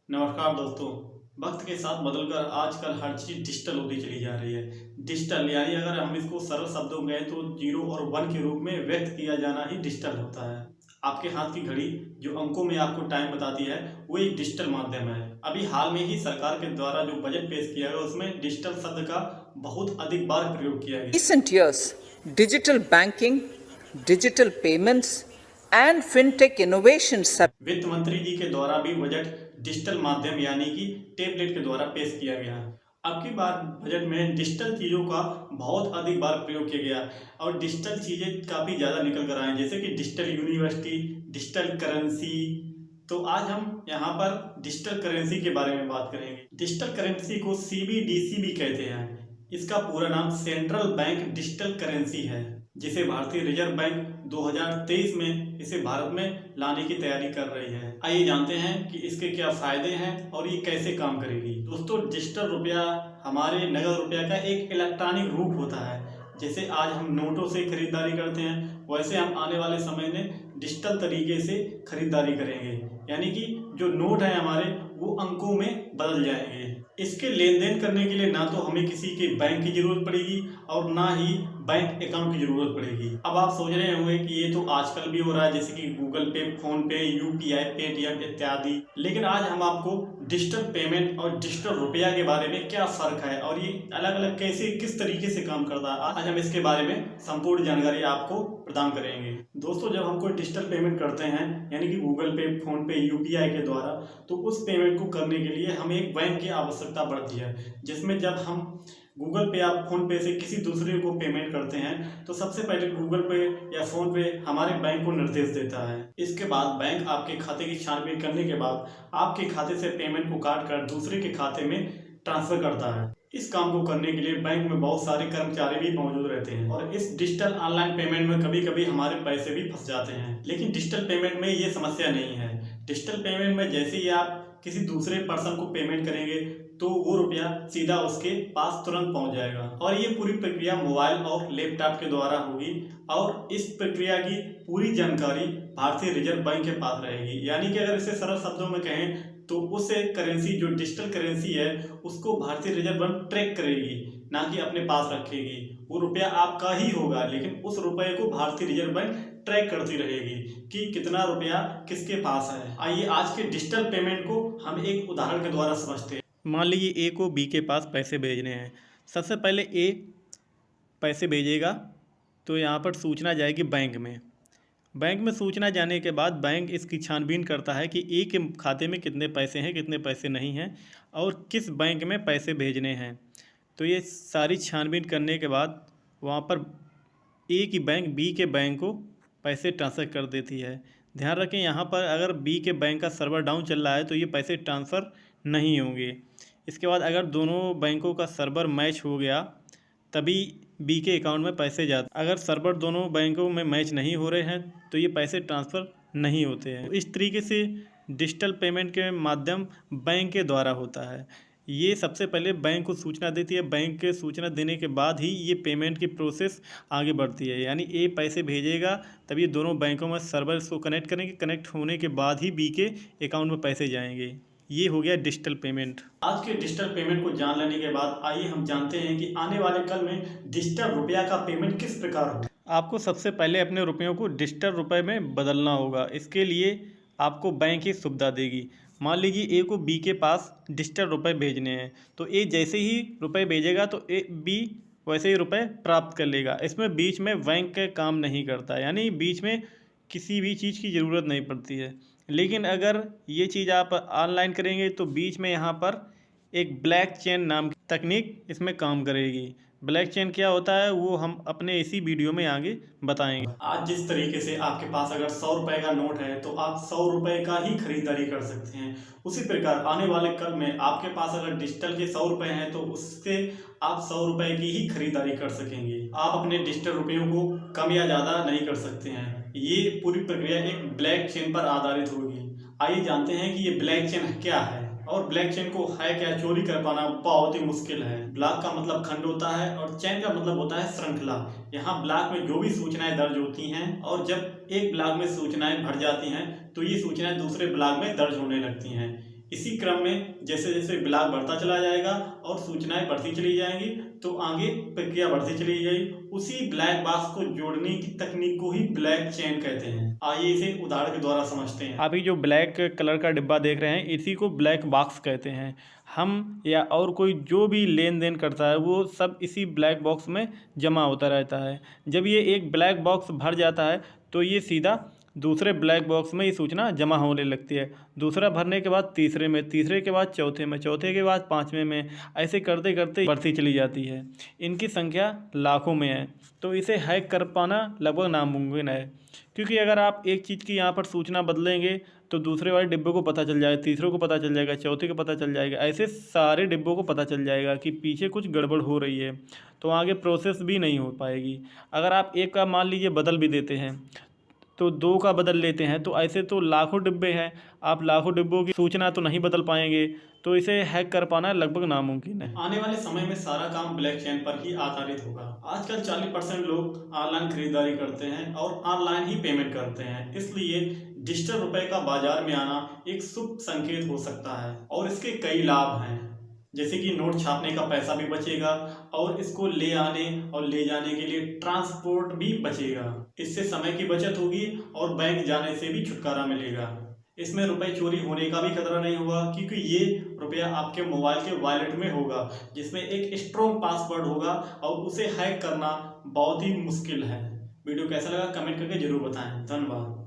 नमस्कार दोस्तों। वक्त के साथ बदलकर आजकल हर चीज़ डिजिटल होती चली जा रही है। डिजिटल यानी अगर हम इसको सरल शब्दों में कहें तो 0 और 1 के रूप में व्यक्त किया जाना ही डिजिटल होता है। आपके हाथ की घड़ी जो अंकों में आपको टाइम बताती है वो एक डिजिटल माध्यम है। अभी हाल में ही सरकार के द्वारा जो बजट पेश किया गया उसमें डिजिटल शब्द का बहुत अधिक बार प्रयोग किया गया। Recent years, digital banking, digital payments, and fintech innovations have वित्त मंत्री जी के द्वारा भी बजट डिजिटल माध्यम यानी कि टेबलेट के द्वारा पेश किया गया। अब की बार बजट में डिजिटल चीज़ों का बहुत अधिक बार प्रयोग किया गया और डिजिटल चीज़ें काफ़ी ज़्यादा निकल कर आए, जैसे कि डिजिटल यूनिवर्सिटी, डिजिटल करेंसी। तो आज हम यहाँ पर डिजिटल करेंसी के बारे में बात करेंगे। डिजिटल करेंसी को CBDC भी कहते हैं। इसका पूरा नाम सेंट्रल बैंक डिजिटल करेंसी है, जिसे भारतीय रिजर्व बैंक 2023 में इसे भारत में लाने की तैयारी कर रही है। आइए जानते हैं कि इसके क्या फायदे हैं और ये कैसे काम करेगी। दोस्तों, डिजिटल रुपया हमारे नगद रुपया का एक इलेक्ट्रॉनिक रूप होता है। जैसे आज हम नोटों से खरीदारी करते हैं, वैसे हम आने वाले समय में डिजिटल तरीके से खरीदारी करेंगे, यानी कि जो नोट है हमारे वो अंकों में बदल जाएंगे। इसके लेन देन करने के लिए ना तो हमें किसी के बैंक की जरूरत पड़ेगी और ना ही बैंक अकाउंट की जरूरत पड़ेगी। अब आप सोच रहे होंगे कि ये तो आजकल भी हो रहा है, जैसे कि गूगल पे, फोन पे, UPI, पेटीएम इत्यादि। लेकिन आज हम आपको डिजिटल पेमेंट और डिजिटल रुपया के बारे में क्या फर्क है और ये अलग अलग कैसे किस तरीके से काम करता है, आज हम इसके बारे में संपूर्ण जानकारी आपको प्रदान करेंगे। दोस्तों, जब हम कोई डिजिटल पेमेंट करते हैं यानी कि गूगल पे, फोन पे, UPI के द्वारा, तो उस पेमेंट को करने के लिए हमें एक बैंक की आवश्यकता पड़ती है। जिसमें जब हम गूगल पे या फोन पे से किसी दूसरे को पेमेंट करते हैं तो सबसे पहले गूगल पे या फोन पे हमारे बैंक को निर्देश देता है। इसके बाद बैंक आपके खाते की छानबीन करने के बाद आपके खाते से पेमेंट को काट कर दूसरे के खाते में ट्रांसफर करता है। इस काम को करने के लिए बैंक में बहुत सारे कर्मचारी भी मौजूद रहते हैं और इस डिजिटल ऑनलाइन पेमेंट में कभी कभी हमारे पैसे भी फंस जाते हैं। लेकिन डिजिटल पेमेंट में ये समस्या नहीं है। डिजिटल पेमेंट में जैसे ही आप किसी दूसरे पर्सन को पेमेंट करेंगे तो वो रुपया सीधा उसके पास तुरंत पहुंच जाएगा और ये पूरी प्रक्रिया मोबाइल और लैपटॉप के द्वारा होगी और इस प्रक्रिया की पूरी जानकारी भारतीय रिजर्व बैंक के पास रहेगी। यानी कि अगर इसे सरल शब्दों में कहें तो उस करेंसी जो डिजिटल करेंसी है उसको भारतीय रिजर्व बैंक ट्रैक करेगी, ना कि अपने पास रखेगी। वो रुपया आपका ही होगा लेकिन उस रुपये को भारतीय रिजर्व बैंक ट्रैक करती रहेगी कि कितना रुपया किसके पास है। आइए आज के डिजिटल पेमेंट को हम एक उदाहरण के द्वारा समझते हैं। मान लीजिए A को B के पास पैसे भेजने हैं। सबसे पहले A पैसे भेजेगा तो यहाँ पर सूचना जाएगी बैंक में। बैंक में सूचना जाने के बाद बैंक इसकी छानबीन करता है कि A के खाते में कितने पैसे हैं, कितने पैसे नहीं हैं और किस बैंक में पैसे भेजने हैं। तो ये सारी छानबीन करने के बाद वहाँ पर A की बैंक B के बैंक को पैसे ट्रांसफ़र कर देती है। ध्यान रखें, यहाँ पर अगर B के बैंक का सर्वर डाउन चल रहा है तो ये पैसे ट्रांसफ़र नहीं होंगे। इसके बाद अगर दोनों बैंकों का सर्वर मैच हो गया तभी B के अकाउंट में पैसे जाते। अगर सर्वर दोनों बैंकों में मैच नहीं हो रहे हैं तो ये पैसे ट्रांसफ़र नहीं होते हैं। इस तरीके से डिजिटल पेमेंट के माध्यम बैंक के द्वारा होता है। ये सबसे पहले बैंक को सूचना देती है, बैंक के सूचना देने के बाद ही ये पेमेंट की प्रोसेस आगे बढ़ती है। यानी A पैसे भेजेगा तभी दोनों बैंकों में सर्वर इसको कनेक्ट करेंगे, कनेक्ट होने के बाद ही B के अकाउंट में पैसे जाएंगे। ये हो गया डिजिटल पेमेंट। आज के डिजिटल पेमेंट को जान लेने के बाद आइए हम जानते हैं कि आने वाले कल में डिजिटल रुपया का पेमेंट किस प्रकार होगा। आपको सबसे पहले अपने रुपयों को डिजिटल रुपए में बदलना होगा। इसके लिए आपको बैंक ही सुविधा देगी। मान लीजिए A को B के पास डिजिटल रुपए भेजने हैं तो A जैसे ही रुपए भेजेगा तो B वैसे ही रुपए प्राप्त कर लेगा। इसमें बीच में बैंक का काम नहीं करता, यानी बीच में किसी भी चीज़ की ज़रूरत नहीं पड़ती है। लेकिन अगर ये चीज़ आप ऑनलाइन करेंगे तो बीच में यहाँ पर एक ब्लैक चेन नाम की तकनीक इसमें काम करेगी। ब्लैक चेन क्या होता है वो हम अपने इसी वीडियो में आगे बताएंगे। आज जिस तरीके से आपके पास अगर 100 रुपये का नोट है तो आप 100 रुपये का ही खरीदारी कर सकते हैं। उसी प्रकार आने वाले कल में आपके पास अगर डिजिटल के 100 रुपये हैं तो उससे आप 100 रुपये की ही खरीदारी कर सकेंगे। आप अपने डिजिटल रुपयों को कम या ज़्यादा नहीं कर सकते हैं। ये पूरी प्रक्रिया एक ब्लैक चेन पर आधारित होगी। आइए जानते हैं कि ये ब्लैक चेन क्या है और ब्लैक चेन को है क्या चोरी कर पाना बहुत ही मुश्किल है। ब्लॉक का मतलब खंड होता है और चेन का मतलब होता है श्रृंखला। यहाँ ब्लॉक में जो भी सूचनाएं दर्ज होती हैं और जब एक ब्लॉक में सूचनाएं भर जाती हैं तो ये सूचनाएं दूसरे ब्लॉक में दर्ज होने लगती हैं। इसी क्रम में जैसे जैसे ब्लॉक बढ़ता चला जाएगा और सूचनाएं बढ़ती चली जाएंगी तो आगे प्रक्रिया बढ़ती चली जाएगी। उसी ब्लैक बॉक्स को जोड़ने की तकनीक को ही ब्लैक चेन कहते हैं। आइए इसे उदाहरण के द्वारा समझते हैं। अभी जो ब्लैक कलर का डिब्बा देख रहे हैं इसी को ब्लैक बॉक्स कहते हैं। हम या और कोई जो भी लेन देन करता है वो सब इसी ब्लैक बॉक्स में जमा होता रहता है। जब ये एक ब्लैक बॉक्स भर जाता है तो ये सीधा दूसरे ब्लैक बॉक्स में ये सूचना जमा होने लगती है। दूसरा भरने के बाद तीसरे में, तीसरे के बाद चौथे में, चौथे के बाद पाँचवें में, ऐसे करते करते बढ़ती चली जाती है। इनकी संख्या लाखों में है, तो इसे हैक कर पाना लगभग नामुमकिन है, क्योंकि अगर आप एक चीज़ की यहाँ पर सूचना बदलेंगे तो दूसरे वाले डिब्बे को पता चल जाएगा, तीसरे को पता चल जाएगा, चौथे को पता चल जाएगा, ऐसे सारे डिब्बों को पता चल जाएगा कि पीछे कुछ गड़बड़ हो रही है, तो आगे प्रोसेस भी नहीं हो पाएगी। अगर आप एक का मान लीजिए बदल भी देते हैं तो दो का बदल लेते हैं, तो ऐसे तो लाखों डिब्बे हैं, आप लाखों डिब्बों की सूचना तो नहीं बदल पाएंगे, तो इसे हैक कर पाना लगभग नामुमकिन है। आने वाले समय में सारा काम ब्लैक चेन पर ही आधारित होगा। आजकल 40% लोग ऑनलाइन खरीदारी करते हैं और ऑनलाइन ही पेमेंट करते हैं, इसलिए डिजिटल रुपए का बाजार में आना एक शुभ संकेत हो सकता है और इसके कई लाभ हैं, जैसे कि नोट छापने का पैसा भी बचेगा और इसको ले आने और ले जाने के लिए ट्रांसपोर्ट भी बचेगा। इससे समय की बचत होगी और बैंक जाने से भी छुटकारा मिलेगा। इसमें रुपए चोरी होने का भी खतरा नहीं होगा, क्योंकि ये रुपया आपके मोबाइल के वॉलेट में होगा, जिसमें एक स्ट्रॉन्ग पासवर्ड होगा और उसे हैक करना बहुत ही मुश्किल है। वीडियो कैसा लगा कमेंट करके जरूर बताएं। धन्यवाद।